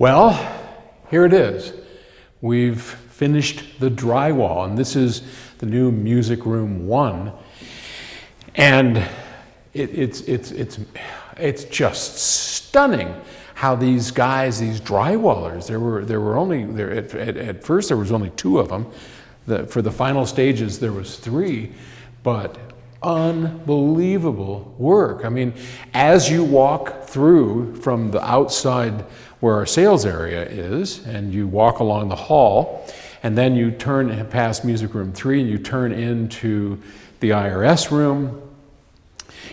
Well, here it is. We've finished the drywall, and this is the new music room 1. And it's just stunning how these guys, these drywallers, at first there was only 2 of them. For the final stages there was 3, but unbelievable work. I mean, as you walk through from the outside where our sales area is, and you walk along the hall, and then you turn past music room 3 and you turn into the IRS room,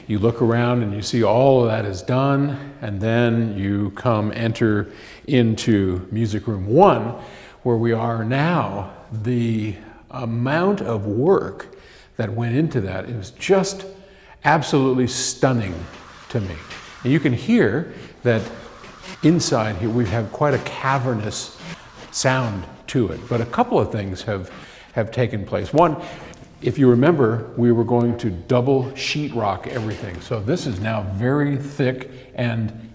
you look around and you see all of that is done, and then you enter into music room 1, where we are now. The amount of work that went into that is just absolutely stunning to me. And you can hear that inside here we have quite a cavernous sound to it, but a couple of things have taken place. One, if you remember, we were going to double sheetrock everything. So this is now very thick, and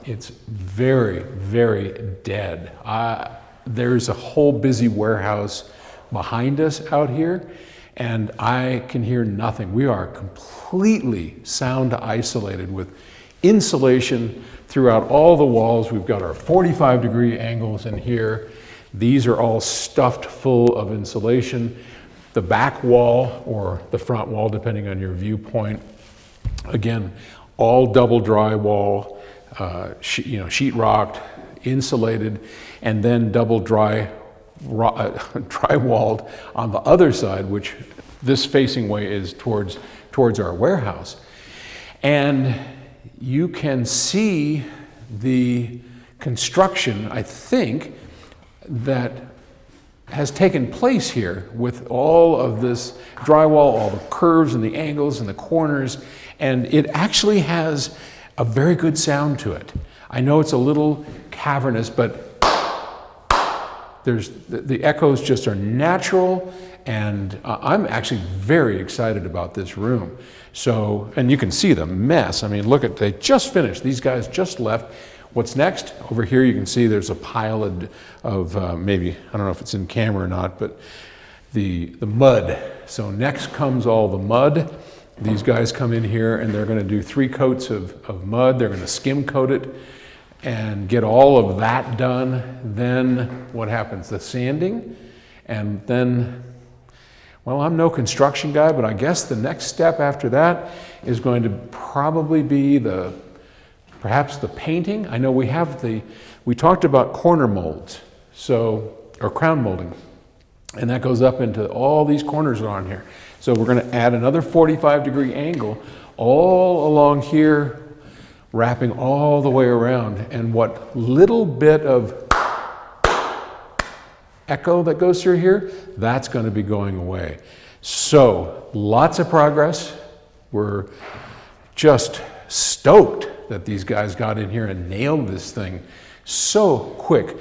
it's very, very dead. There's a whole busy warehouse behind us out here, and I can hear nothing. We are completely sound isolated with insulation throughout all the walls. We've got our 45-degree angles in here. These are all stuffed full of insulation. The back wall, or the front wall, depending on your viewpoint, again, all double drywall, sheetrocked, insulated, and then double drywalled on the other side, which this facing way is towards our warehouse. And you can see the construction, I think, that has taken place here with all of this drywall, all the curves and the angles and the corners, and it actually has a very good sound to it. I know it's a little cavernous, but the echoes just are natural, and I'm actually very excited about this room. So, and you can see the mess. I mean, look they just finished. These guys just left. What's next? Over here you can see there's a pile of maybe, I don't know if it's in camera or not, but the mud. So next comes all the mud. These guys come in here and they're going to do 3 coats of mud. They're going to skim coat it and get all of that done. Then what happens? The sanding, and then, well, I'm no construction guy, but I guess the next step after that is going to probably be perhaps the painting. I know we talked about corner molds, or crown molding, and that goes up into all these corners on here. So we're going to add another 45-degree angle all along here, wrapping all the way around. And what little bit of echo that goes through here, that's going to be going away. So lots of progress. We're just stoked that these guys got in here and nailed this thing so quick.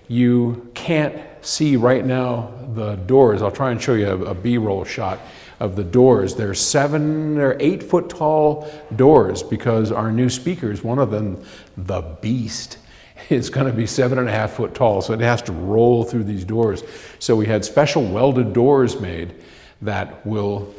You can't see right now the doors. I'll try and show you a B-roll shot of the doors. They're 7 or 8 foot tall doors, because our new speakers, one of them, the Beast, is going to be 7.5 foot tall, so it has to roll through these doors. So we had special welded doors made that will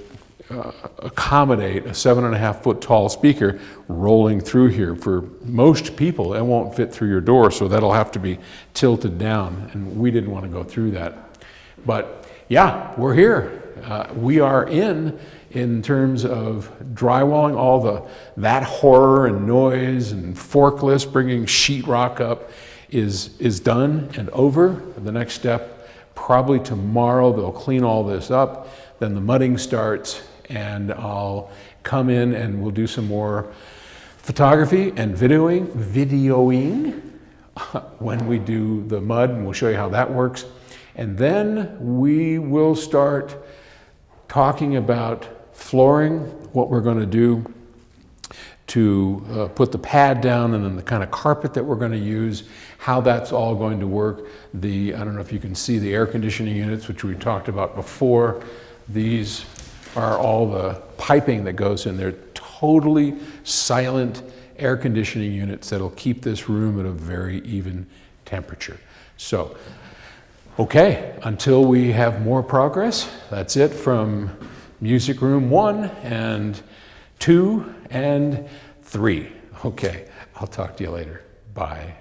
accommodate a 7.5 foot tall speaker rolling through here. For most people, it won't fit through your door, so that'll have to be tilted down, and we didn't want to go through that. But yeah, we're here. We are in terms of drywalling. All that horror and noise and forklifts bringing sheetrock up is done and over. The next step, probably tomorrow, they'll clean all this up. Then the mudding starts, and I'll come in and we'll do some more photography and videoing when we do the mud, and we'll show you how that works. And then we will start talking about flooring, what we're going to do to put the pad down, and then the kind of carpet that we're going to use, how that's all going to work. I don't know if you can see the air conditioning units, which we talked about before. These are all the piping that goes in. They're totally silent air conditioning units that'll keep this room at a very even temperature. So, okay, until we have more progress, that's it from music room 1 and 2 and 3. Okay, I'll talk to you later. Bye.